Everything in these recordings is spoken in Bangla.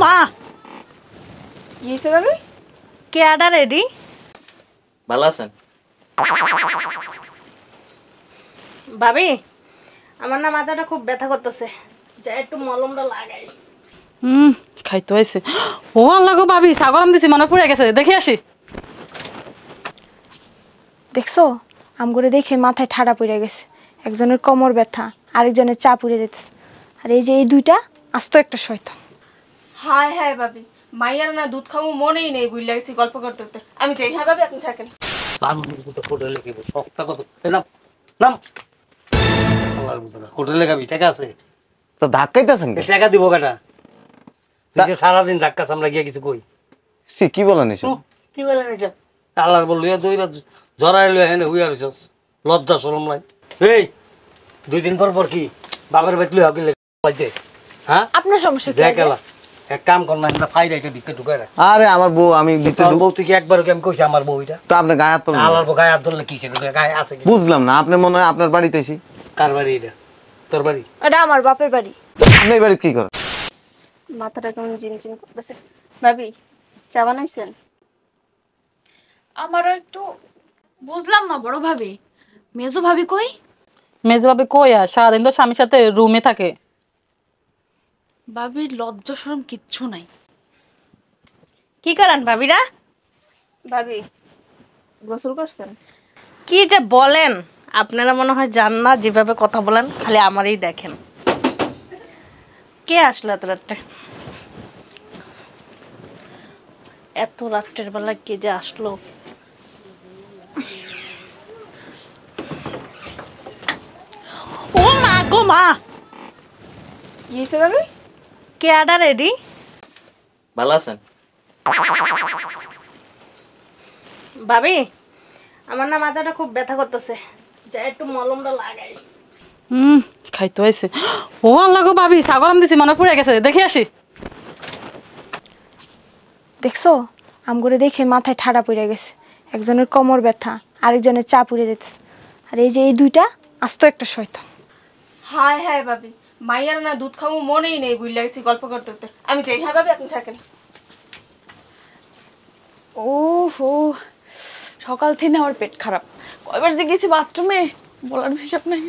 মা কি হয়েছে ভাবি? কে আডা রেডি? ভালো আছেন ভাবি আমার না মাথাটা খুব ব্যথা করতেছে, যা একটু মলমটা লাগাই। খাইতে হয়েছে। ও আল্লাহ গো ভাবি, সাগরম দিছি মনে পড়ে গেছে, দেখে আসি। দেখছো আমগরে দেখে মাথায় ঠাডা পড়ে গেছে। একজনের কোমর ব্যথা, আরেকজনের চা পুড়ে যেতেছে। আর এই যে এই দুইটা আস্ত একটা শয়তান। হায় হায় ভাবি, মাইয়ার না দুধ খাবো মনেই নেই, বুঝলে গেছি গল্প করতে করতে। আমি যাই, হ্যাঁ ভাবি আপনি থাকেন। হোটেলে গেবো শখটা কত নাম নাম আল্লাহর মতো না হোটেলে গাবি টাকা আছে তো ধাক্কাইতেছেন কে? টাকা দিব কাটা তুই যে সারাদিন ধাক্কা সামলা গিয়া কিছু কই সি কি বলেন এসব? কি বলেন এসব? আল্লাহর বল লইয়া দইরা জরাই লইয়া হেনে হুইয়া রইছস, লজ্জা শরম নাই। এই 2 দিন পর পর কি বাবার বাইত লইয়া গেলে পাইতে? হ্যাঁ আপনার সমস্যা কি? দেখালা এক কাম কর না, এটা ফাইল এটা দিকে ঢুকাই রাখ। আরে আমার বউ আমি দিতে তোর বউ তুই কি একবার কি আমি কইছি আমার বউ এটা? তো আপনি গায়ে হাত তুললেন। আল্লাহর বউ গায়ে হাত ধরলে কি সেটা গায়ে আছে কি? বুঝলাম না, আপনি মনে হয় আপনার বাড়িতে এসি। কার বাড়ি এটা? তোর বাড়ি? এটা আমার বাপের বাড়ি। আপনি এই বাড়িতে কি করেন? মাথাটা কেমন জিনজিন করতেছে। ভাবি চা বানাইছেন? আমারও একটু বুঝলাম না বড় ভাবি, মেজো ভাবি কই? মেজ ভাবি কই আর সারাদিন তো স্বামীর সাথে রুমে থাকে। ভাবির লজ্জা শরম কিচ্ছু নাই। কি করেন ভাবিরা? ভাবি গোসল করছেন? কি যে বলেন আপনারা, মনে হয় জান না যেভাবে কথা বলেন, খালি আমারই দেখেন। কে আসলো এত রাত্রে? এত রাত্রের বেলা কে যে আসলো? ও মা গো মা, কি হয়েছে ভাবি? কে আডা রেডি? ভালো আছেন? ভাবি আমার না মাথাটা খুব ব্যথা করতেছে, যা একটু মলমটা লাগাই। খাইতে হয়েছে। ও আল্লাহ গো ভাবি, সাগরম দিছি মনে পড়ে গেছে, দেখে আসি। দেখছো আমগরে দেখে মাথায় ঠাডা পড়ে গেছে। একজনের কোমর ব্যথা, আরেকজনের চা পুড়ে যেতেছে। আর এই যে এই দুইটা আস্ত একটা শয়তান। হায় হায় ভাবি, মাইয়ার না দুধ খাবো মনেই নেই, বুঝলে গেছি গল্প করতে করতে। আমি যাই, হ্যাঁ ভাবি আপনি থাকেন। ওহো, সকাল থেকে আমার পেট খারাপ, কয়বার যে গেছি বাথরুমে বলার হিসাব নাই।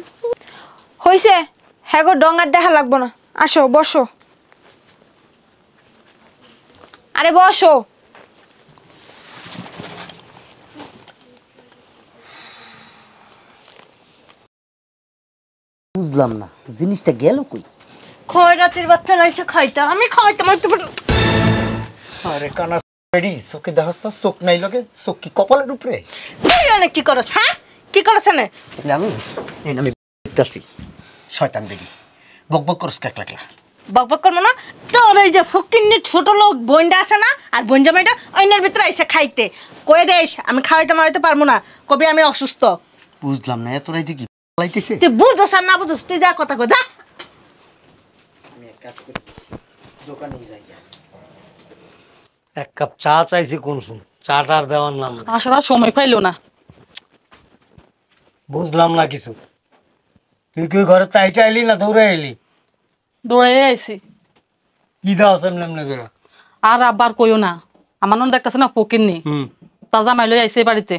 হইছে, হ্যাঁ গো ডঙ্গার দেখা লাগবো না, আসো বসো। আরে বসো। বুঝলাম না জিনিসটা গেল কই? খয়রাতির বাচ্চারা এসে খাইতে, আমি খাইতে মারতে পারি। আরে কানা রেডি চোখে দেখাস না, চোখ নাই লগে, চোখ কি কপালের উপরে? তুই অনেক কি করস? হ্যাঁ কি করছ না? আমি দেখতাছি শয়তান বেরি বকবক করস কাকলা। বকবক করবো না তোর? এই যে ফকিন্নি ছোট লোক বোনটা আছে না, আর বোন জামাইটা অন্যের ভিতরে এসে খাইতে কয়ে দেশ আমি খাওয়াইতে মারাইতে পারবো না, কবি আমি অসুস্থ। বুঝলাম না এত রাইতে কি লাইতেছে? তুই বুঝোস আর না বুঝোস, তুই যা কথা কো যা। আমি এক কাজ করি, দোকানে যাই, এক কাপ চা চাইছি, কোন শুন চাটা আর দেওয়ার নাম না। আসলে আর সময় পাইলো না। বুঝলাম না কিছু। তুই কি ঘরে তাইটা এলি না দৌড়ে এলি? দৌড়ে আইছি। কি দাও এমনি এমনি করে? আর আবার কইও না, আমার নন দেখতেছে না পকিননি, তা জামাই লই আইছে বাড়িতে।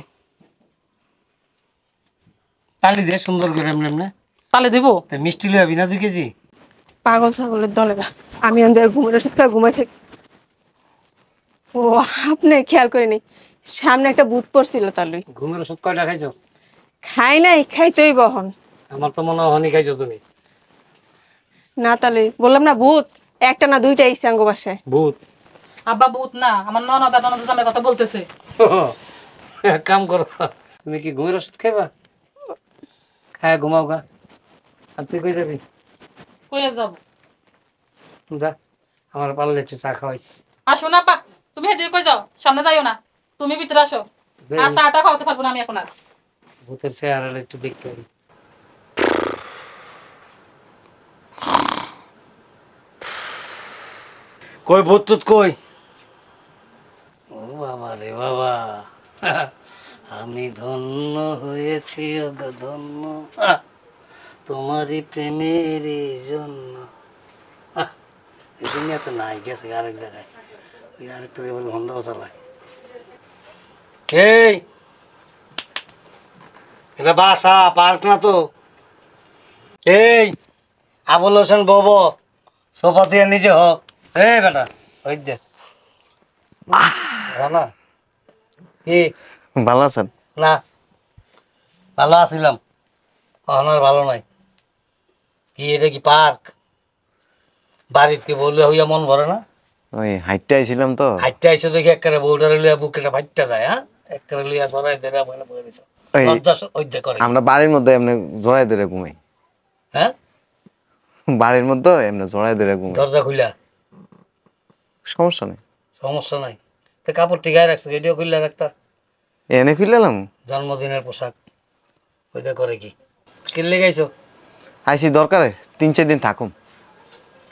তালি দে সুন্দর করে এমনি এমনি। তালে দিব? মিষ্টি লই আবি না 2 কেজি? পাগল ছাগলের দলেরা, আমি অঞ্জয় ঘুমের ওষুধ খাই ঘুমাই থাকি। ও আপনি খেয়াল করিনি, সামনে একটা ভূত পড়ছিল তালুই। ঘুমের ওষুধ কয়টা খাইছো? খাই নাই, খাইতেই বহন। আমার তো মনে হয় হনি খাইছো তুমি। না তালুই বললাম না ভূত, একটা না দুইটা আইছে আঙ্গ বাসায়। ভূত? আব্বা ভূত না, আমার ননদা ননদ জামাই কথা বলতেছে। এক কাম করো, তুমি কি ঘুমের ওষুধ খাইবা? খায় ঘুমাও গা। আর তুই কই যাবি? কইয়া যাব? যা, আমার পারলে একটু চা খাওয়াইস। আসো না পা, তুমি হেদিকে কই যাও, সামনে যাইও না, তুমি ভিতরে আসো। আর চাটা খাওয়াতে পারবো না আমি এখন আর। ভূতের চেহারাটা একটু দেখতে পারি। কই ভূত টুত কই? ও বাবা রে বাবা, আমি ধন্য হয়েছি ওগো ধন্য, তোমারই প্রেমের জন্য। এই দুনিয়াতে নাই, গেছে আরেক জায়গায়। ওই আরেকটা দিয়ে বলে হন্ডাও চালায়। এই এটা বাসা, পার্ক না তো। এই আবুল হোসেন বব সোফা দিয়ে নিজে হ। এই বেটা ওই দে না কি ভালো আছেন? না, ভালো আছিলাম, আমার ভালো নাই। কি এটা কি পার্ক? বাড়িতে কি বললে হইয়া মন ভরে না? ওই হাইটটা আইছিলাম তো। হাইটটা আইসো দেখি একেবারে বউটারে লিয়া বুকেটা ফাইটটা যায়। হ্যাঁ, একেবারে লিয়া জড়াই দেরা বলে বলে দিছো। ওই লজ্জা ওই দে করে। আমরা বাড়ির মধ্যে এমনি জড়াই ধরে ঘুমাই। হ্যাঁ, বাড়ির মধ্যে এমনি জড়াই ধরে ঘুমাই। দরজা খুইলা সমস্যা নেই। সমস্যা নাই। তো কাপড় টিকায় রাখছো, এটিও খুললে রাখতা। এনে ফিরলাম। জন্মদিনের পোশাক ওইটা করে কি কিনলে গাইছো? আইসি দরকারে 3-4 দিন থাকুম।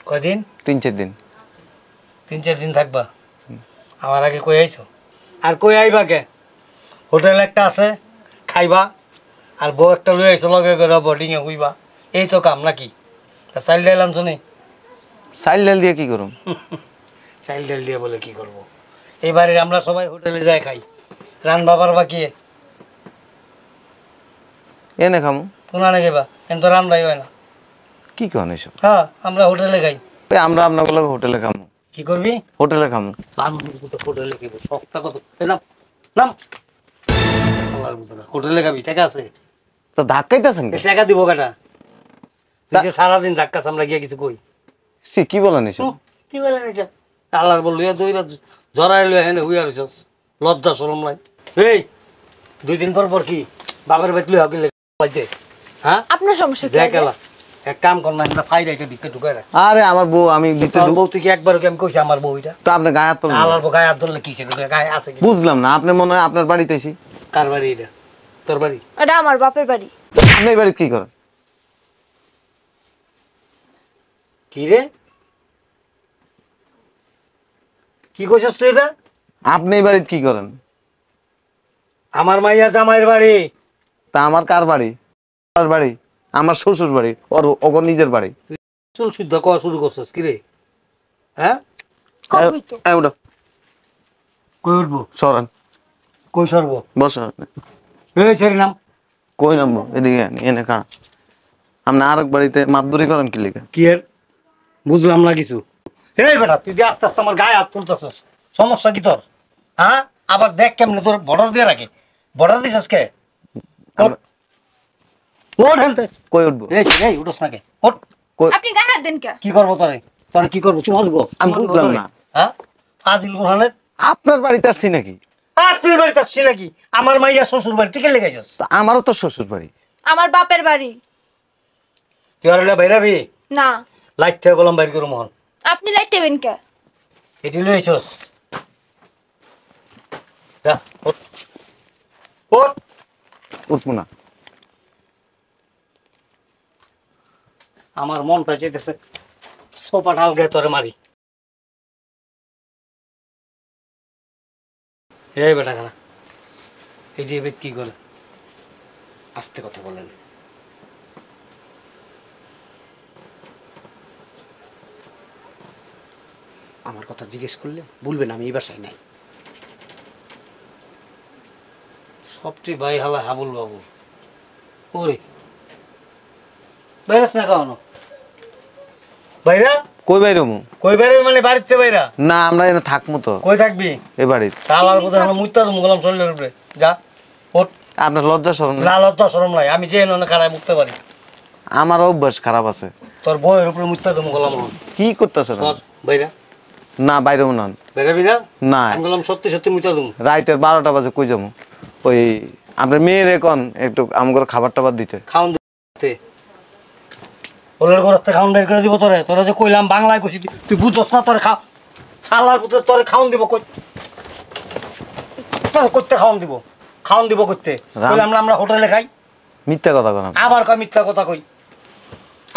কয়দিন? 3-4 দিন। 3-4 দিন থাকবা? আমার আগে কই আইছো? আর কই আইবা কে? হোটেল একটা আছে, খাইবা, আর বউ একটা লই আইছো লগে করে বোর্ডিংয়ে হইবা। এই তো কাম নাকি? তা চাইল ডাইল আনছো নি? চাইল ডাল দিয়ে কি করুম? চাইল ডাইল দিয়ে বলে কি করবো? এইবারে আমরা সবাই হোটেলে যাই খাই, রান বাবার বাকি এনে খামু। কোনা নে গেবা কিন্তু রান্নাই হয় না। কি কন এসব? হ্যাঁ, আমরা হোটেলে খাই। ওই আমরা আপনার হোটেলে খামু। কি করবি? হোটেলে খামু। হোটেলে খাইব, শখটা কত? নাম নাম হোটেলে খাবি, টাকা আছে তো ধাক্কাইতেছেন এই টাকা দিব কাটা। তুই যে সারাদিন ধাক্কা আমরা গিয়ে কিছু কই সি কি বলেন এসব? কি বলে নিছ? আল্লাহর বল লইয়া দইরা জরাই লইয়া হেনে হুইয়া রইছস, লজ্জা শরম নাই? এই 2 দিন পর কি বাবার বাইত লইয়া গেলে লাইতে? হ্যাঁ, আপনার সমস্যা কি? দেখ এলা এক কাম কর না, এটা ফাইরা এটা ভিতরে ঢুকাই রাখ। আরে আমার বউ আমি দিতে তোর বউ তুই কি একবার কি আমি কইছি আমার বউ এটা? তো আপনি গায়ে হাত তুলবেন। আল্লাহর বউ গায়ে হাত ধরলে কি সেটা গায়ে আছে কি? বুঝলাম না, আপনি মনে হয় আপনার বাড়িতে এসি। কার বাড়ি এটা? তোর বাড়ি? এটা আমার বাপের বাড়ি। আপনি এই বাড়িতে কি করেন? কি রে, কি কইছস তুই এটা? আপনি এই বাড়িতে কি করেন? আমার মাইয়া জামাইয়ের বাড়ি। তা আমার কার বাড়ি? আমার বাড়ি, আমার শ্বশুর বাড়ি, ওর ওর নিজের বাড়ি। চল শুদ্ধ কওয়া শুরু করছস কি রে? হ্যাঁ, কবই তো। এই উঠো, কই উঠবো? সরেন, কই সরব? বসো। এই ছেড়ে নাম। কই নামবো? এদিকে এনে কারা? আপনি আরেক বাড়িতে মাতবরি করেন কি লিখে? কি এর বুঝলাম না কিছু। এই বেটা তুই যে আস্তে আস্তে আমার গায়ে হাত তুলতেছস, সমস্যা কি তোর? হ্যাঁ, আবার দেখ কেমনে তোর বর্ডার দিয়ে রাখে। বর্ডার দিছস কে? ওঠ ওঠ হেনতে। কই উঠবো? এই উঠোস না কে? ওঠ। কই? আপনি গায়ে হাত দেন কে? কি করবো তোরে? তোরে কি করবো? চুমা দেবো? আমি বুঝলাম না। হ্যাঁ, ফাজিল কোরআনের। আপনার বাড়িতে আসছি নাকি? আর তুই বাড়িতে আসছি নাকি? আমার মাইয়া শ্বশুর বাড়ি থেকে লেগেছস। তা আমারও তো শ্বশুর বাড়ি। আমার বাপের বাড়ি। তুই আর বাইরাবি না, লাইট থেকে গলম বাইর করো মোহন। আপনি লাইতেবেন কে? এটি লইছস। যা ওঠ। ওঠ। উঠবো না। আমার মনটা চাইতেছে সোপা ঢাল গে তোরে মারি। এই বেটা খানা এটি এবার কি করে? আস্তে কথা বলেন। আমার কথা জিজ্ঞেস করলে বলবেন আমি এই বাসায় নাই। সবটি ভাই হালা হাবুল বাবু। ওরে বাইরাস না খাওয়ানো বাইরা? কই বাইরমু? কই বাইরে মানে বাড়িতে বাইরা? না, আমরা এনে থাকবো তো কই থাকবি? এই বাড়িতে। শালার বোধ হয় মুত্তা তো মুগলাম শরীরের উপরে। যা ওঠ। আপনার লজ্জা শরম নেই? না লজ্জা শরম নাই, আমি যে এনে খারায় মুততে পারি। আমার অভ্যাস খারাপ আছে। তোর বইয়ের উপরে মুত্তা তো মুগলাম কি করতেছেন? সর বাইরা। না, বাইরেও না। বেরাবি না? না, আমি বললাম সত্যি সত্যি মুতা দেবো। রাইতের 12টা বাজে কই যাবো? ওই আপনার মেয়ের এখন একটু আমগর খাবার টাবার দিতে। খাওন দিতে ওদের ঘরতে খাওন বের করে দিব তোরে। তোরা যে কইলাম বাংলায় কইছি তুই বুঝছস না? তোরে খাও শালার পুত্র তোরে খাওন দিব কই? তোরে করতে খাওন দিব? খাওন দিব করতে কইলাম আমরা হোটেলে খাই। মিথ্যা কথা কন। আবার কই মিথ্যা কথা কই?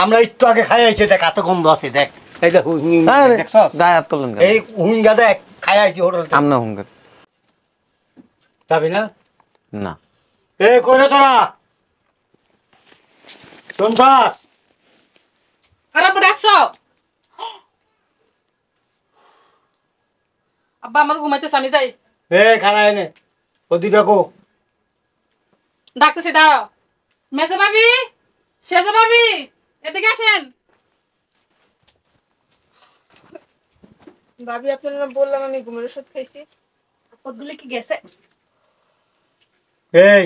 আমরা একটু আগে খাই আইছি, দেখ এত গন্ধ আছে। দেখ এই দেখ দেখছস? গায়ে হাত তুলেন। এই হুইঙ্গা দেখ খাই আইছি হোটেল থেকে। আমনা হুঙ্গার যাবি না? না। এই কইরে তোরা শুনছস? আর আপনি ডাকছো? আব্বা আমার ঘুমাইতেছে আমি যাই। এ খানা এনে ও দুইটা কো ডাকতেছি দাঁড়াও। মেজে ভাবি, সেজে ভাবি, এদিকে আসেন। ভাবি আপনারা বললাম আমি ঘুমের ওষুধ খাইছি। ওগুলো কি গেছে? এই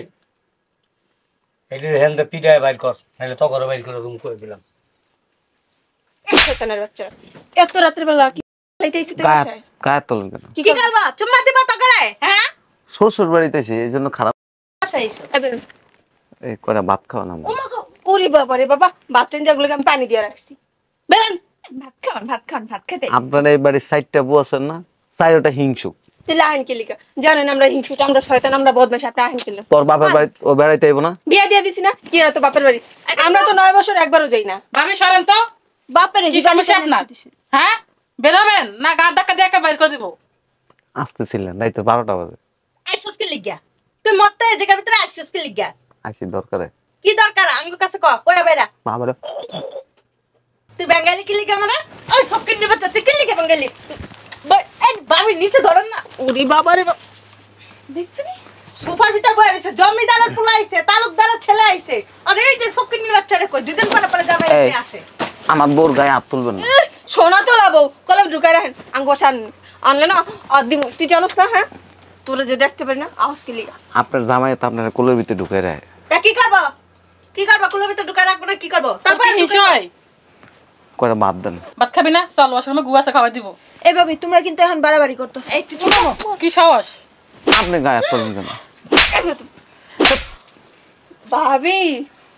এটি হ্যান্ডে পিটায় বাইর কর, নাহলে তো করে বাইর করে রুম করে দিলাম। শয়তানের বাচ্চা, এত রাত্রিবেলা কি লাইতেইছিস তুই বাসায়? গায়ে তোলেন কেন? কি করবা? চুম্মা দিবা তো করে, হ্যাঁ? শ্বশুর বাড়িতে এসে এই জন্য খারাপ। এবার এই করে ভাত খাওয়া না। ওরে বাবা রে বাবা, বাথরুম জাগুলোকে আমি পানি দিয়ে রাখছি। বেরান, ভাত খান, ভাত খান, ভাত খেতে। আপনারা এই বাড়ির সাইডটা বউ আছেন না, চাই ওটা হিংসুক। তাহলে আইন কি লিখা? জানেন আমরা হিংসুটা, আমরা শয়তান, আমরা বদমাশ, আপনি আইন কি লিখা? তোর বাপের বাড়ি ও বেড়াইতে আইব না? বিয়ে দিয়ে দিছি না, কি আর তো বাপের বাড়ি? আমরা তো 9 বছর একবারও যাই না। ভাবি সরেন তো। বাপের কি সমস্যা আপনার? হ্যাঁ, বেরোবেন না গাড় ধাক্কা দিয়ে একা বাইর করে দিব? আসতেছিলেন রাইতে 12টা বাজে। আইসস কি লিগা? তুই মরতে এই জায়গার ভিতরে আইসস কি লিগা? আইসি দরকারে। কি দরকার আঙ্গুর কাছে কয়া বেড়া? বাবারে তুই বাঙালি কি লিগা মানে? ওই ফকিন্নি বাচ্চা তুই কি লিগা বাঙালি? এই বাবি নিচে ধরেন না। ওরে বাবা রে বাবা, দেখছিস সোফার ভিতর বসে আছে, জমিদারের পোলা আইছে, তালুকদারের ছেলে আইছে, আর এই যে ফকিন্নি বাচ্চারে কই দুদিন পরে পরে যাবে এই। আসে। আমার বোর গায়ে হাত তুলবেন না। সোনা তো লাবো কলম ঢুকাই রাখেন। আঙ্গুসান আনলে না আদিম, তুই জানোস না? হ্যাঁ, তোরা যে দেখতে পারি না, আওয়াজ কি লিগা? আপনার জামাই তো আপনার কোলের ভিতরে ঢুকে রায়। তা কি করব? কি করব? কুলের ভিতর ঢুকায় রাখবো না কি করব? তারপর কি হিংসয়? করে ভাত দেন। ভাত খাবি না? চল ওয়াশরুমে গুয়াছে খাওয়াই দিব। এই ভাবি তোমরা কিন্তু এখন বাড়াবাড়ি করতেছ। এই তুই চুপ। কি সাহস? আপনি গায়ে হাত তুলবেন কেন? ভাবি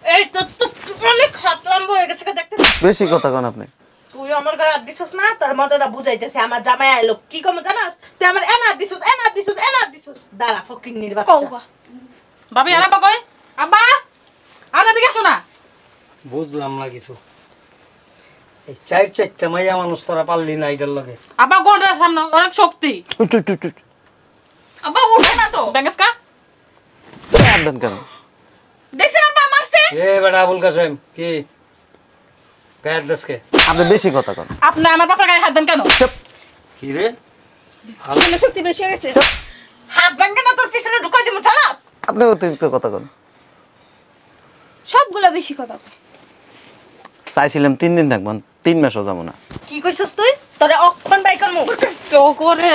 এই তো তো অনেক খাতলাম হয়ে গেছে দেখতেছ। বেশি কথা কোন আপনি? তুই আমার গায়ে হাত দিছস না, তোর মজাটা বুঝাইতেছে। আমার জামাই আইলো কি কম জানাস? তুই আমার এনা দিছস দাঁড়া ফকিন্নির বাচ্চা। কওবা ভাবি আর আব্বা কই? আব্বা আর এদিকে আসো না। বুঝলাম না কিছু। এই চারটা মাইয়া মানুষ তোরা পারলি না এটার লগে। আব্বা গোন্ডার সামনে অনেক শক্তি। আব্বা উঠে না তো ব্যাঙ্গেসকা। হাত দেন কেন? দেখছেন আব্বা মারছে? এ বেটা আবুল কাসেম কি গায়ের দেশকে আপনি বেশি কথা কোন। আপনি আমার বাপের গায়ে হাত দেন কেন? কি রে? ছেলে শক্তি বেশি হয়ে গেছে। হাত ভাঙে না তোর পিছনে ঢুকাই দিমু জানাস? আপনি অতিরিক্ত কথা কোন। সবগুলা বেশি কথা কয়। চাইছিলাম 3 দিন থাকবেন, 3 মাসও যাবো না। কি কইছস তুই? তোরে অক্ষণ বাই করমু। তো করে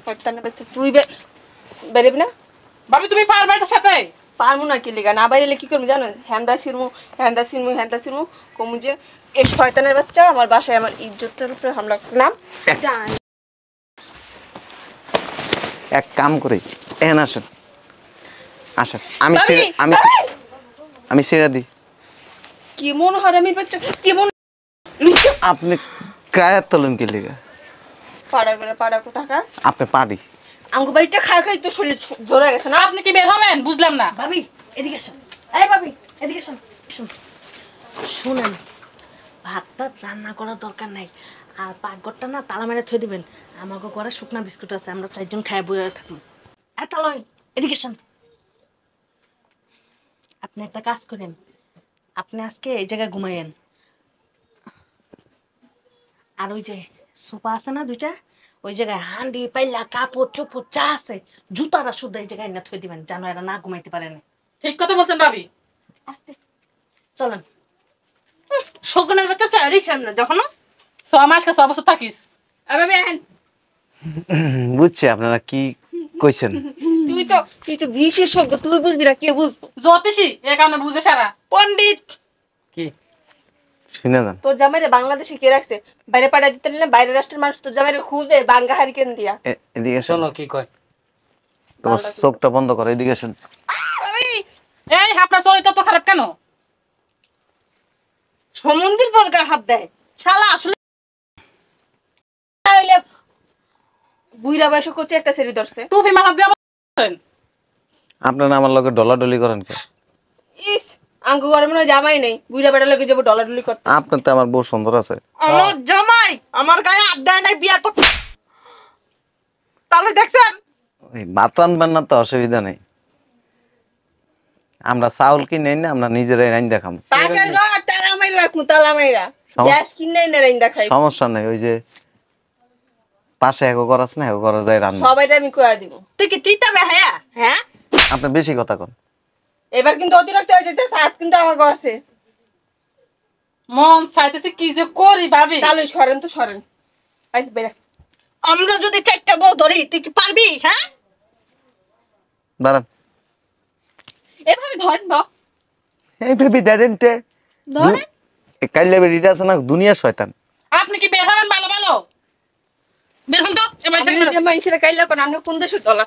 শয়তানের বাচ্চা, তুই বেরবি না? ভাবি তুমি পারবে এটার সাথে? পারবো না কি লিগা? না বাইরে কি করবি জানেন? হ্যান্দা সিরমু কমু যে এই শয়তানের বাচ্চা আমার বাসায় আমার ইজ্জতের উপরে হামলা নাম জান। এক কাম করি, এখানে আসেন আসেন। ভাবি, আমি ছেড়ে দিই। কি মন হারামির বাচ্চা, কি মন আপনি গায়ে হাত তোলেন কি লিগা? পাড়া কোথাকার আপনি পারি। আঙ্গু বাড়িটা খাই তো শরীর জোরে গেছে না। আপনি কি বের হবেন? বুঝলাম না। ভাবি এদিকে আসুন। এই ভাবি এদিকে আসুন। শুনেন, ভাতটা রান্না করার দরকার নাই, আর পাকঘরটা না তালা মেরে থই দিবেন। আমাকে ঘরে শুকনা বিস্কুট আছে, আমরা 4 জন খাই বয়ে থাকবো। এটা লয়, এদিকে আসুন। আপনি একটা কাজ করেন, আপনি আজকে এই জায়গায় ঘুমাইয়েন। আর ওই যে সোফা আছে না 2টা, ওই জায়গায় হান্ডি পাইলা কাপড় চোপড় যা আছে জুতাটা শুদ্ধ এই জায়গায় না থই দিবেন, জানো এরা না ঘুমাইতে পারে না। ঠিক কথা বলছেন ভাবি। আস্তে চলেন। শকুনের বাচ্চা চাইরই সামনে যখন 6 মাস কে 6 বছর থাকিস। আবে বেহেন, বুঝছি আপনারা কি কইছেন। তুই তো বিশেষজ্ঞ, তুই বুঝবি না, কে বুঝবো? জ্যোতিষী এ কারণে বুঝে সারা। পণ্ডিত। কি শুনে যান। তোর জামাইরে বাংলাদেশে কে রাখছে? বাইরে পাড়া দিতে নিলে বাইরের রাষ্ট্রের মানুষ তোর জামাইরে খুঁজে বাঙ্গা হারিকেন দিয়া। এদিকে আসেন। শোনো কি কয়। তোমার চোখটা বন্ধ করো, এদিকে আসেন। এই আপনার চরিত্র তো খারাপ কেন? সমন্দির পর গায়ে হাত দেয় শালা। আসলে বুইরা বয়স করছে একটা সেরি ধরছে। টুপি মাথা দিয়ে বলছেন। আপনারা আমার লগে ডলাডলি করেন কে? ইস, আঙ্কু ঘরে মনে হয় জামাই নেই, বুইরা বেড়া লোকে যাবো ডলাডলি করতে। আপনার তো আমার বউ সুন্দর আছে। আমার জামাই আমার গায়ে হাত দেয় নাই বিয়ার পর। তাহলে দেখছেন ওই ভাত রান্নবেন না তো অসুবিধা নেই। আমরা চাউল কিনে না, আমরা নিজেরাই রাইন দেখাম। টাকার ঘর তালা মাইরা রাখমু, তালা মাইরা গ্যাস কিনে না রাইন্দা খাই। সমস্যা নেই। ওই যে পাশে এগো করাস না এগো করা যায় রান্না সবাইটা আমি কয়া দিব। তুই কি তিতা বেহায়া হ্যাঁ? আপনি বেশি কথা কন এবার কিন্তু অতিরিক্ত হয়ে যেতে সাত কিন্তু আমার আছে। মন চাইতেছে কি যে করি ভাবি। চালু সরেন তো সরেন। আই বেরা। আমরা যদি চারটা বউ ধরি তুই কি পারবি হ্যাঁ? দাঁড়ান এভাবে ধরেন বা। এই বেবি দাঁড়ানতে ধরে কাইলে বেরিটা আছে না দুনিয়ার শয়তান আপনি কি বের হবেন ভালো ভালো? বের হন তো এবার আপনি যে মানুষেরা কাইলা কোন আপনি কোন দেশে দলা?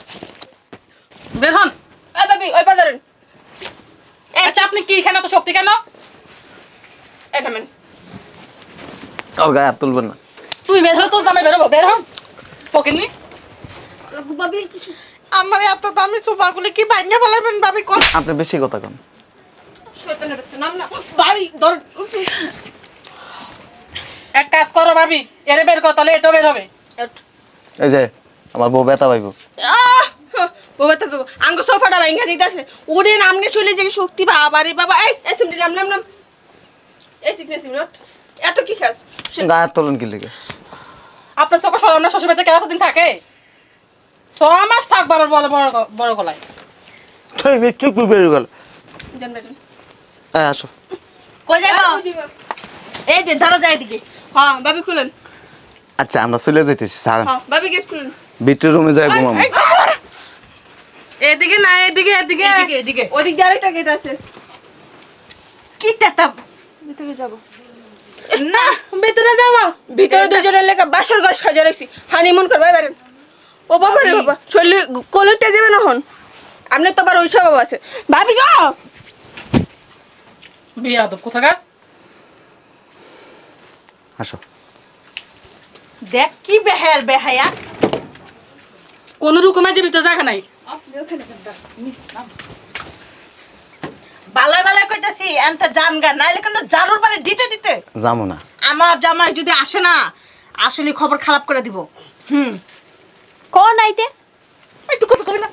বের হন। এই ভাবি ওই পাজারেন। আচ্ছা আপনি কি এখানে তো শক্তি কেন? এটা মানে ওর গায়ে হাত তুলবেন না তুই বের হো, তোর জামাই বেরোবো, বের হন। পকেনি ভাবি কিছু আমার এত দামি সোফাগুলো কি ভাঙে ফেলাবেন ভাবি কোন আপনি বেশি কথা কন শয়তানের বাচ্চা নাম না। ভাবি ধর। এক কাজ করো ভাবি, এরে বের কর তাহলে এটাও বের হবে। এই যে আমার বউ ব্যথা পাইব বাবা তো আঙ্গ সোফাটা ভাঙা যাইতাছে। ওরে নামনে চলে যে শক্তি বাবা রে বাবা। এই এসএমডি নাম নাম নাম। এই সিকনেস মিনিট। এত কি খাস? গায়ে হাত তোলেন কি লিখে আপনার চোখে সরম না? শ্বশুর বাড়িতে কেউ এতদিন থাকে? 6 মাস থাকবো আবার বড় বড় বড় গলায়। চুপ বেরিয়ে গেল জান বেটা। হ্যাঁ আসো কই যাবো এই যে ধরো যায় এদিকে হ্যাঁ ভাবি খুলেন। আচ্ছা আমরা চলে যাইতেছি স্যার হ্যাঁ ভাবি গেট খুলেন। ভিতরে রুমে যাই ঘুমাবো এদিকে না, এদিকে এদিকে। এদিকে এদিকে ওদিক দিয়ে আরেকটা গেট আছে। কি তেতা ভিতরে যাব। না ভিতরে যাবো। ভিতরে দুজনের লেখা বাসর ঘর সাজা রাখছি। হানিমুন করবে বাইরেন। ও বাবা রে বাবা শরীরে কলেরটা যাবে না হন। আপনি তো আবার ওই সব আছে। ভাবি গো বিয়া তো কোথাকার? আসো দেখ কি বেহায়ার বেহায়া কোন রকমের যে ভিতরে জায়গা নাই। বালায় বালায় কইতাছি এনটা জানগা নাইলে কিন্তু জারুর বারে দিতে দিতে যাবো না আমার জামাই যদি আসে না আসলে খবর খারাপ করে দিব কোন আইতে একটু কথা কবি না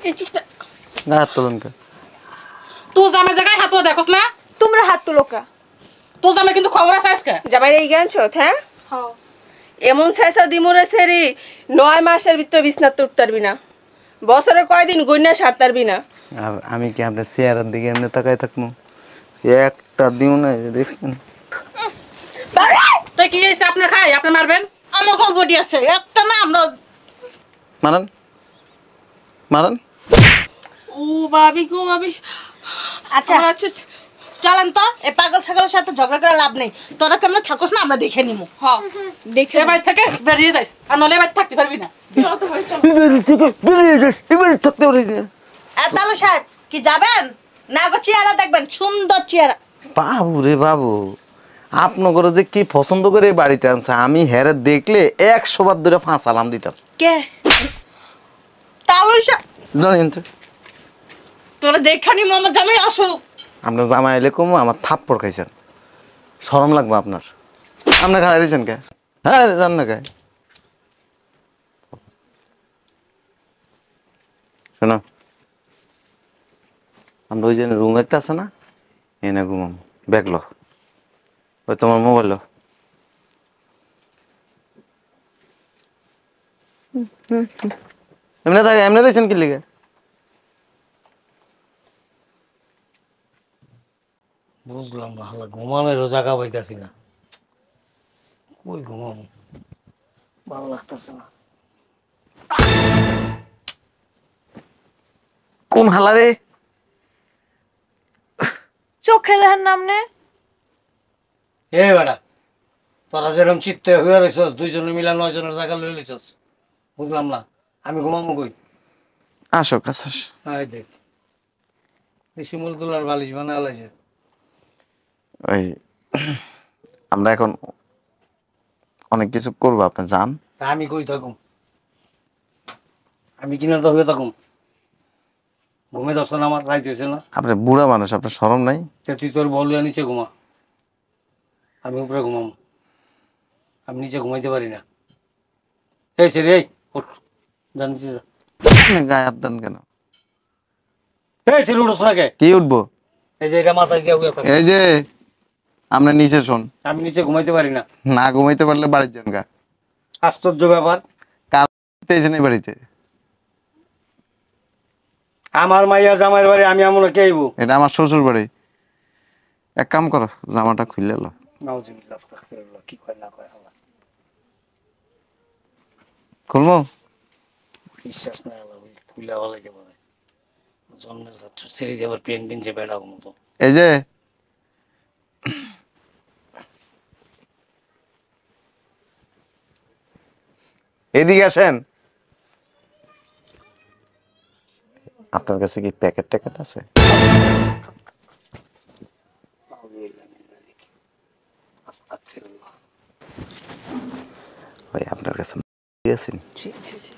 গায়ে হাত তোলেন কে তুই জামাই জায়গায় হাত দেখোস না? তোমরা হাত তুলো কা? তোর জামাই কিন্তু খবর আছে আজকে। জামাই এই জ্ঞান ছত হ্যাঁ এমন ছেঁচা দিমুরে সেরি 9 মাসের ভিতরে বিছনা তুলতে পারবি না। বছরে কয়দিন গইনা সারতে পারবি না। আর আমি কি আপনার চেয়ারের দিকে এমনি তাকাই থাকবো একটা দিও না দেখছেন তো কি হয়েছে? আপনার খাই আপনি মারবেন? আমাকে বডি আছে একটা না আমরা মারান মারান ও ভাবি গো ভাবি। আচ্ছা আচ্ছা চলেন তো এই পাগল ছাগলের সাথে ঝগড়া করে লাভ নেই তোরা কেমন থাকোস না আমরা দেখে নিমু হ্যাঁ দেখে এ বাড়ি থেকে বেরিয়ে যাইস, আর নলে বাড়ি থাকতে পারবি না। চল তো ভাই চল। থাকতে পারি না তাহলে সাহেব কি যাবেন না গো চেহারা দেখবেন সুন্দর চেহারা বাবু রে বাবু আপনার যে কি পছন্দ করে এই বাড়িতে আনছে আমি হেরে দেখলে 100 বার ধরে ফাঁসালাম দিতাম কে তাহলে জানেন তো তোরা দেখে নিমু আমার জামাই আসুক আপনার জামা এলে কমু আমার থাপ্পড় খাইছেন শরম লাগবে আপনার আপনার খাই দিয়েছেন কে হ্যাঁ জান না কে শোনো আমরা ওই যে রুম একটা আছে না এনে ঘুমাম ব্যাগ লো ওই তোমার মোবাইল লো এমনি থাকে এমনি রয়েছেন কি লিগে বুঝলাম না হালা ঘুমানোরও জায়গা পাইতাছি না কই ঘুমাবো ভালো লাগতেছে না কোন হালা রে চোখে দেখার নামনে এ বেটা তোরা যেরকম চিত্তে হয়ে রয়েছস দুইজনে মিলা 9 জনের জায়গা লয়ে লইছস বুঝলাম না আমি ঘুমাবো কই আসো কাছে আসো আয় দেখ শিমুল তোলার বালিশ বানায় লাইছে ওই আমরা এখন অনেক কিছু করবো আপনি যান তা আমি কই থাকুম আমি কিনা তো হয়ে থাকুম ঘুমে দর্শন আমার রাইত হয়েছে না আপনি বুড়া মানুষ আপনার শরম নাই তা তুই তোর বলিয়া নিচে ঘুমা আমি উপরে ঘুমাবো আমি নিচে ঘুমাইতে পারি না এই সে রে ওঠ জানিস যা আপনি গায়ে হাত দেন কেন এই ছেলে উঠোস না কে কি উঠবো এই যে এটা মাথায় দিয়ে হয়ে থাকে এই যে আমরা নিচে শোন আমি নিচে ঘুমাইতে পারি না না ঘুমাইতে পারলে বাড়ির যান গা আশ্চর্য ব্যাপার দেখতে আইছেন এই বাড়িতে? আমার মাইয়ার জামাইয়ের বাড়ি আমি এমন কে আইবো? এটা আমার শ্বশুর বাড়ি। এক কাম করো, জামাটা খুলে লো। নাউজুবিল্লাহ, আস্তাগফিরুল্লাহ, কি কয় না কয় আল্লাহ। খুলবো? বিশ্বাস নাই আল্লাহ, ওই খুলে হলাইতে পারে। জন্মের গাছ ছেড়ে দিয়ে আবার পেন পিনছে বেড়াও মতো। এই যে এদিকে আসেন। আপনার কাছে কি প্যাকেট ট্যাকেট আছে? আস্তাগফিরুল্লাহ। ভাই আপনার কাছে আছেন? ছি ছি ছি,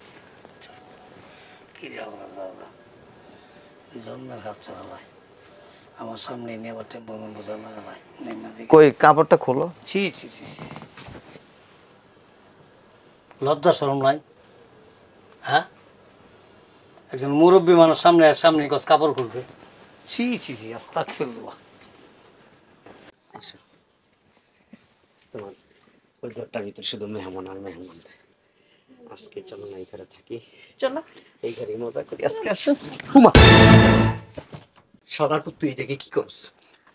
কি যাও না যাও না, এই জন্মের গাছ চালাই আমার সামনে নিয়ে আবার টেম্পো মেম্পো চালাই নেই। কই কাপড়টা খোলো। ছি ছি ছি, লজ্জা শরম নাই? হ্যাঁ, একজন মুরব্বী মানুষ সামনে গছ কাপড় খুলতে, ছি ছি ছি, আস্তাগফিরুল্লাহ। তোমার ওই ঘরটার ভিতরে শুধু মেহমান আর মেহমান। আজকে চলো না এই ঘরে থাকি, চলো। এই ঘরে মজা করি আজকে। আসো হুমা, সদার পুত তুই এই জায়গায় কি করস?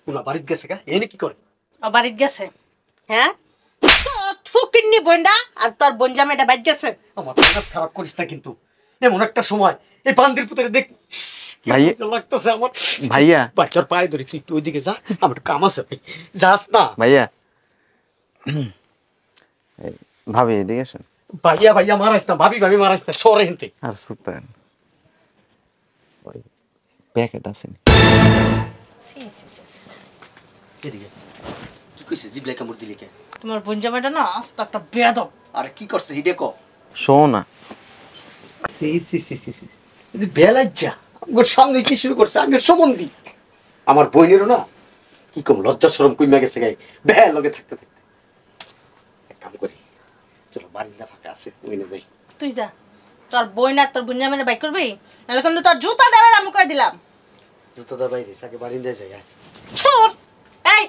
ওনা বাড়িতে গেছে গা, এনে কি করে? ও বাড়িতে গেছে। হ্যাঁ, ফুকিন্নি বন্ডা আর তোর বঞ্জামে এটা বাইক গেছে। আমার মেজাজ খারাপ করিস না কিন্তু। এমন একটা সময় এই বান্দির পুতরে দেখ, ভাইয়া লাগতেছে আমার। ভাইয়া বাচ্চার পায়ে ধরে একটু ওইদিকে যা, আমার কাম আছে ভাই, যাস না। ভাইয়া এই, ভাবি এদিকে আসেন। ভাইয়া ভাইয়া মারাইস না, ভাবি ভাবি মারাইস না, সরে হেনতে। আর চুপ থাকেন। ওই প্যাকেট আছে। এদিকে কি কইছে? জিবলাই কামড় দিলি কে? তোমার বঞ্জামাটা না আস্ত একটা বেয়াদব। আরে কি করছে হিডে ক? শো না। সি সি সি সি সি, এই বেলাজ্জা আমার সামনে কি শুরু করছে? আমি সম্বন্ধী আমার বইনেরও না কি কম লজ্জা শরম কইমা গেছে গাই, বেল লগে থাকতে থাকতে। এক কাম করি, চলো বারিন্দা ফাঁকা আছে, ওইনে যাই। তুই যা, তোর বই না তোর বঞ্জামাটা বাইক করবি, নাহলে কিন্তু তোর জুতা দেবে আমি কই দিলাম। জুতো দা বাইরে আগে বারিন্দায় যাই। ছোট এই,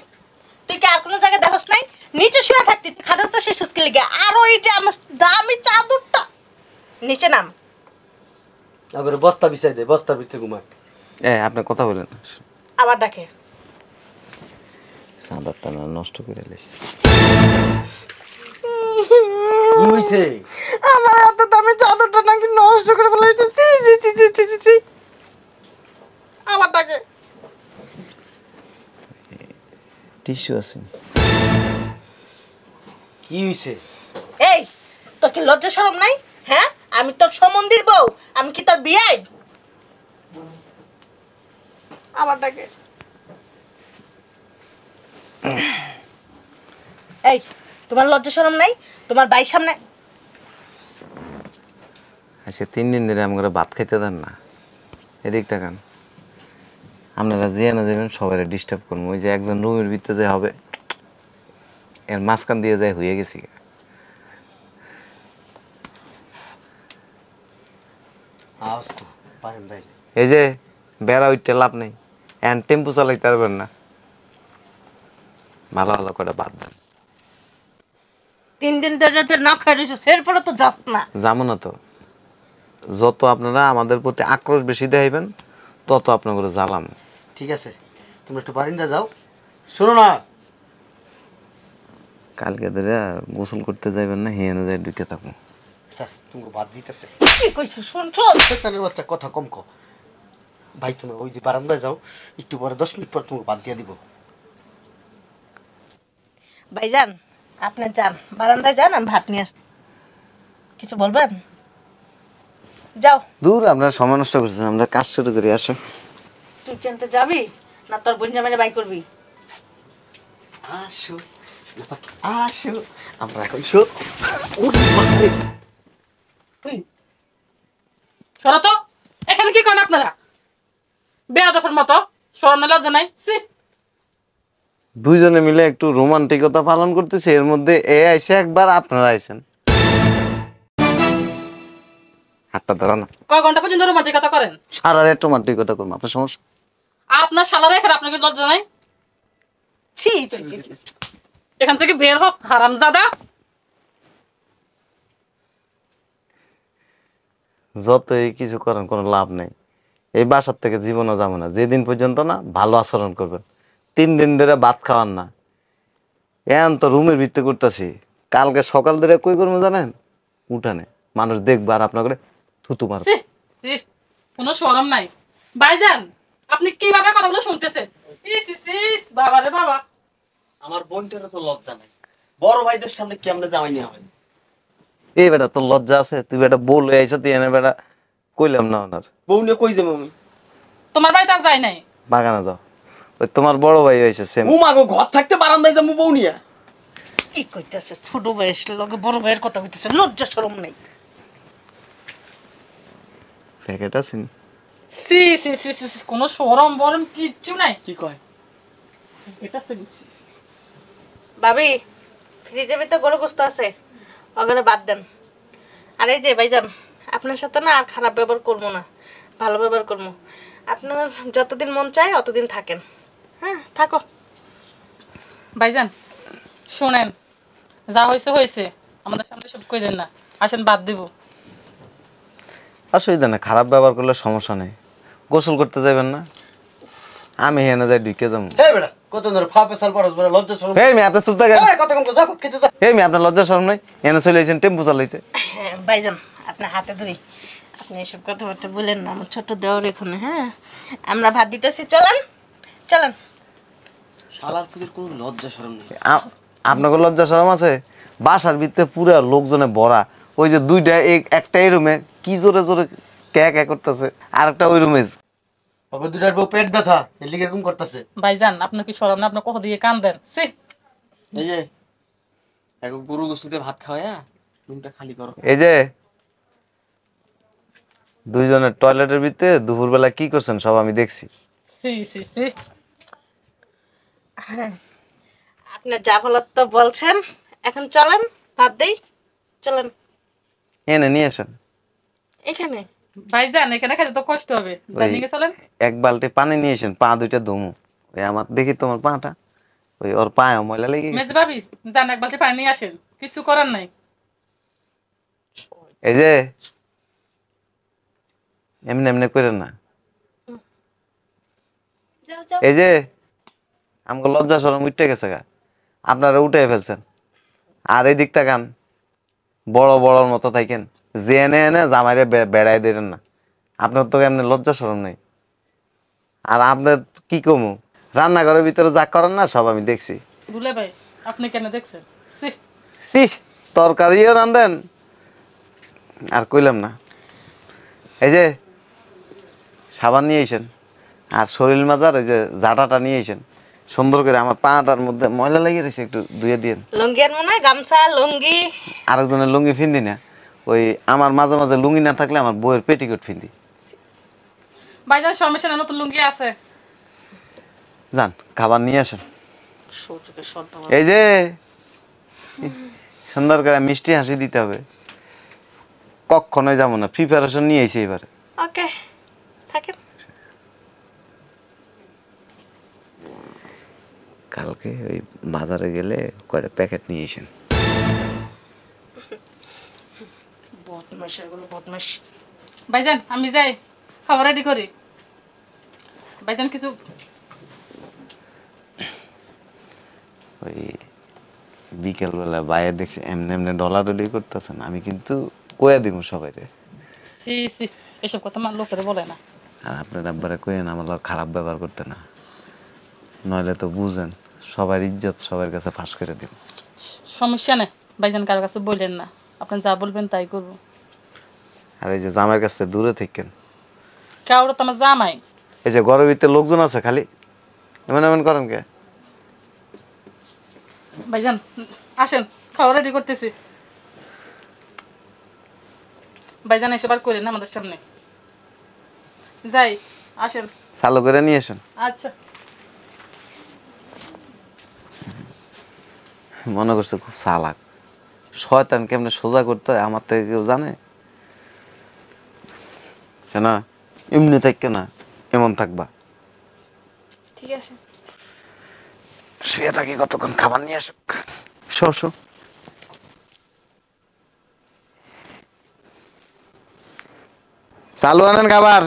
তুই কি আর কোনো জায়গায় দেখোস নাই? নিচে শুয়ে থাকতি, খাটটা শেষ হচ্ছে লেগে। আর ওই যে আমার দামি চাদরটা, নিচে নাম। আবার বস্তা বিছাই দে, বস্তার ভিতরে ঘুমাক। আপনি কথা বলেন। আবার ডাকে। চাদরটা না নষ্ট করে লেছি। কি হইছে? আমার এত দামি চাদরটা নাকি নষ্ট করে ফেলেছে। ছি ছি ছি ছি ছি ছি ছি। আবার ডাকে। টিস্যু আছে? কি হইছে? এই, তোর কি লজ্জা শরম নাই? হ্যাঁ, আমি তোর সমন্দির বউ, আমি কি তোর বিয়াই? আবার ডাকে। এই, তোমার লজ্জা শরম নাই? তোমার ভাই সামনে। আচ্ছা 3 দিন ধরে আমরা ভাত খাইতে দেন না। এদিক তাকান। আপনারা যে না যাবেন সবাই ডিস্টার্ব করবো। ওই যে একজন রুমের ভিতরে যে হবে, এর মাঝখান দিয়ে যায় হয়ে গেছি। আওয়াজ তো বারিন্দায় যাই। এই যে বেড়া উঠতে লাভ নেই, এন টেম্পু চালাইতে পারবেন না। ভালো ভালো করে বাদ দেন। 3 দিন ধরে যে না খাই রইছিস, এরপরে তো যাস না। যাবো না তো। যত আপনারা আমাদের প্রতি আক্রোশ বেশি দেখাইবেন, তত আপনাদের জ্বালাম। ঠিক আছে, তুমি একটু বারিন্দা যাও। শোনো না, কালকে ধরে গোসল করতে যাইবেন না, হিয়ানো যায় ঢুকে থাকুন। স্যার তুমি বাদ দিতেছে। কি কইছিস শুন শুন। শয়তানের বাচ্চা, কথা কম কও। ভাই তুমি ওই যে বারান্দায় যাও, একটু পরে 10 মিনিট পর তোমাকে বাদ দিয়ে দিব। ভাইজান, আপনি যান, বারান্দায় যান, আমি ভাত নিয়ে আসছি। কিছু বলবেন? যাও। দূর, আপনারা সময় নষ্ট করছেন, আমরা কাজ শুরু করি। আসো। তুই কিনতে যাবি না তোর বঞ্জামারে বাই করবি? আসো আসো, আমরা এখন শো। সরো তো, এখানে কি করেন আপনারা? বেয়াদবের মতো, শরম না লজ্জা নাই? ছি। দুইজনে মিলে একটু রোমান্টিকতা পালন করতেছে, এর মধ্যে এ আইসে একবার, আপনারা আইসেন। হাতটা ধরা না। কয় ঘন্টা পর্যন্ত রোমান্টিকতা করেন? সারা রাত রোমান্টিকতা করবো, আপনার সমস্যা? আপনার শালা রেখে আপনার কি লজ্জা নাই? ছি ছি ছি ছি। এখান থেকে বের হোক হারামজাদা। যতই কিছু করেন কোনো লাভ নেই। এই বাসার থেকে জীবনও যাবো না যেদিন পর্যন্ত না ভালো আচরণ করবেন। 3 দিন ধরে ভাত খাওয়ান না, এখন তো রুমের ভিত্তি করতেছি, কালকে সকাল ধরে কই করবো জানেন, উঠানে মানুষ দেখবে আর আপনার করে থুতু মারবে। ছি, ছি, কোনো শরম নাই। ভাইজান আপনি কিভাবে কথাগুলো শুনতেছেন? ইস ইস ইস, বাবা রে বাবা। আমার বোনটারও তো লজ্জা নাই, বড় ভাইদের সামনে কেমনে জামাই নেওয়া হয়? এই বেটা তোর লজ্জা আছে? তুই বেটা বলে আইসা তুই এনে বেটা কইলাম না ওনার বউ নিয়ে কই যাবো আমি? তোমার বাড়িতে আর যাই নাই। বাগানে যাও, ওই তোমার বড় ভাই হয়েছে সেম। মাগো ঘর থাকতে বারান্দায় যাবো বউ নিয়ে? কি কইতেছে? ছোট ভাইয়ের লগে বড় ভাইয়ের কথা কইতেছে, লজ্জা শরম নাই। প্যাকেট আছেন? সি সি সি সি সি, কোনো শরম বরম কিচ্ছু নাই। কি কয়? এটা সি সি সি। ভাবি ফ্রিজের ভিতরে গরু গোস্ত আছে, ওগুলো বাদ দেন। আর এই যে ভাইজান, আপনার সাথে না আর খারাপ ব্যবহার করবো না, ভালো ব্যবহার করবো। আপনার যতদিন মন চায় অতদিন থাকেন। হ্যাঁ থাকো। ভাইজান শুনেন, যা হয়েছে হয়েছে, আমাদের সামনে সব কই দেন না, আসেন বাদ দিব। অসুবিধা না, খারাপ ব্যবহার করলে সমস্যা নেই। গোসল করতে যাবেন না? আমি হেনে যাই ঢুকে যাবো। হে বেটা কত ধরে ফা পেছাল পরস বড় লজ্জা শরম। এই মেয়ে আপনার চুপ থাকেন। কত কম যা খেতে যা। এই মেয়ে আপনার লজ্জা শরম নাই? এনে চলে এসেছেন টেম্পু চালাইতে। হ্যাঁ ভাইজান, আপনার হাতে ধরি, আপনি এসব কথাবার্তা বলেন না, আমার ছোট দেওয়ার এখানে। হ্যাঁ আমরা ভাত দিতেছি, চলেন চলেন। শালার পুজোর কোনো লজ্জা শরম নেই। আপনাকে লজ্জা শরম আছে? বাসার ভিতরে পুরা লোকজনে ভরা, ওই যে দুইটা একটা এই রুমে কি জোরে জোরে ক্যাক করতেছে, আর একটা ওই রুমে। ওকে দুটার বউ পেট ব্যথা এর লিগে এরকম করতেছে। ভাইজান আপনার কি শরম না? আপনার কত দিয়ে কান দেন। সি এই যে এক গরু গোস্তুতে ভাত খাওয়া রুমটা খালি করো। এই যে দুইজনের টয়লেটের ভিতরে দুপুরবেলা কি করছেন সব আমি দেখছি। সি সি সি। হ্যাঁ আপনার যা বলার তো বলছেন, এখন চলেন ভাত দেই, চলেন। এনে নিয়ে আসেন। এখানে ভাইজান এখানে খাইতে তো কষ্ট হবে, ডাইনিংয়ে চলেন। এক বালতি পানি নিয়ে আসেন, পা দুইটা ধুমু। ওই আমার দেখি তোমার পাটা, ওই ওর পায়ে ময়লা লেগে গেছে। মেজ ভাবি যান এক বালতি পানি নিয়ে আসেন, কিছু করার নাই। এই যে এমনি এমনি করেন না। এই যে আমাকে লজ্জা শরম উঠে গেছে গা, আপনারা উঠে ফেলছেন। আর এই দিক তাকান, বড় বড়র মতো থাকেন, যে এনে এনে জামাইরে বেড়াই দিলেন না। আপনার তো এমনি লজ্জা শরম নেই। আর আপনার কি কমু, রান্নাঘরের ভিতরে যা করেন না সব আমি দেখছি। দুলে ভাই আপনি কেন দেখছেন? সি সি তরকারিও রান্ধেন আর কইলাম না। এই যে সাবান নিয়ে এসেন, আর শরীর মাজার ওই যে জাটাটা নিয়ে এসেন, সুন্দর করে আমার পাটার মধ্যে ময়লা লেগে রয়েছে, একটু ধুয়ে দিন। লুঙ্গি আনবো না? গামছা লুঙ্গি? আরেকজনের লুঙ্গি ফিন্দি না, ওই আমার মাঝে মাঝে লুঙ্গি না থাকলে আমার বইয়ের পেটিকোট ফিন্দি। ভাইজান সমস্যা না, নতুন লুঙ্গি আছে। যান খাবার নিয়ে আসেন। সূর্যকে সদ্য এই যে সুন্দর করে মিষ্টি হাসি দিতে হবে। কখনোই যাবো না, প্রিপারেশন নিয়ে এসে এবারে। ওকে থাকেন। কালকে ওই বাজারে গেলে কয়টা প্যাকেট নিয়ে এসেন। বদমাশ এগুলো, বদমাশ। ভাইজান আমি যাই, খাবার রেডি করি। ভাইজান কিছু ওই বিকেলবেলা বাইরে দেখছি এমনি এমনি ডলাডলি করতেছেন, আমি কিন্তু কয়ে দিব সবাই রে। সি সি, এসব কথা আমার লোকের বলে না। আর আপনার আব্বারে কইেন আমার লগে খারাপ ব্যবহার করতে না, নইলে তো বুঝেন সবার ইজ্জত সবার কাছে ফাঁস করে দিব। সমস্যা নেই ভাইজান, কারো কাছে বললেন না, আপনি যা বলবেন তাই করবো। আর এই যে জামাইয়ের কাছ থেকে দূরে থাকেন। কাউরে তো আমার জামাই। এই যে ঘরের ভিতরে লোকজন আছে, খালি এমন এমন করেন কে? ভাইজান আসেন, খাবার রেডি করতেছি। ভাইজান এসব আর করেন না আমাদের সামনে। যাই, আসেন। চালু করে নিয়ে আসেন। আচ্ছা। মনে করছে খুব চালাক, শয়তান কেমনে সোজা করতে হয় আমার থেকে কেউ জানে? না এমনি থাকবে না, এমন থাকবা। ঠিক আছে। শুয়ে থাকি কতক্ষণ, খাবার নিয়ে আসুক। Show show. চালু আনেন খাবার।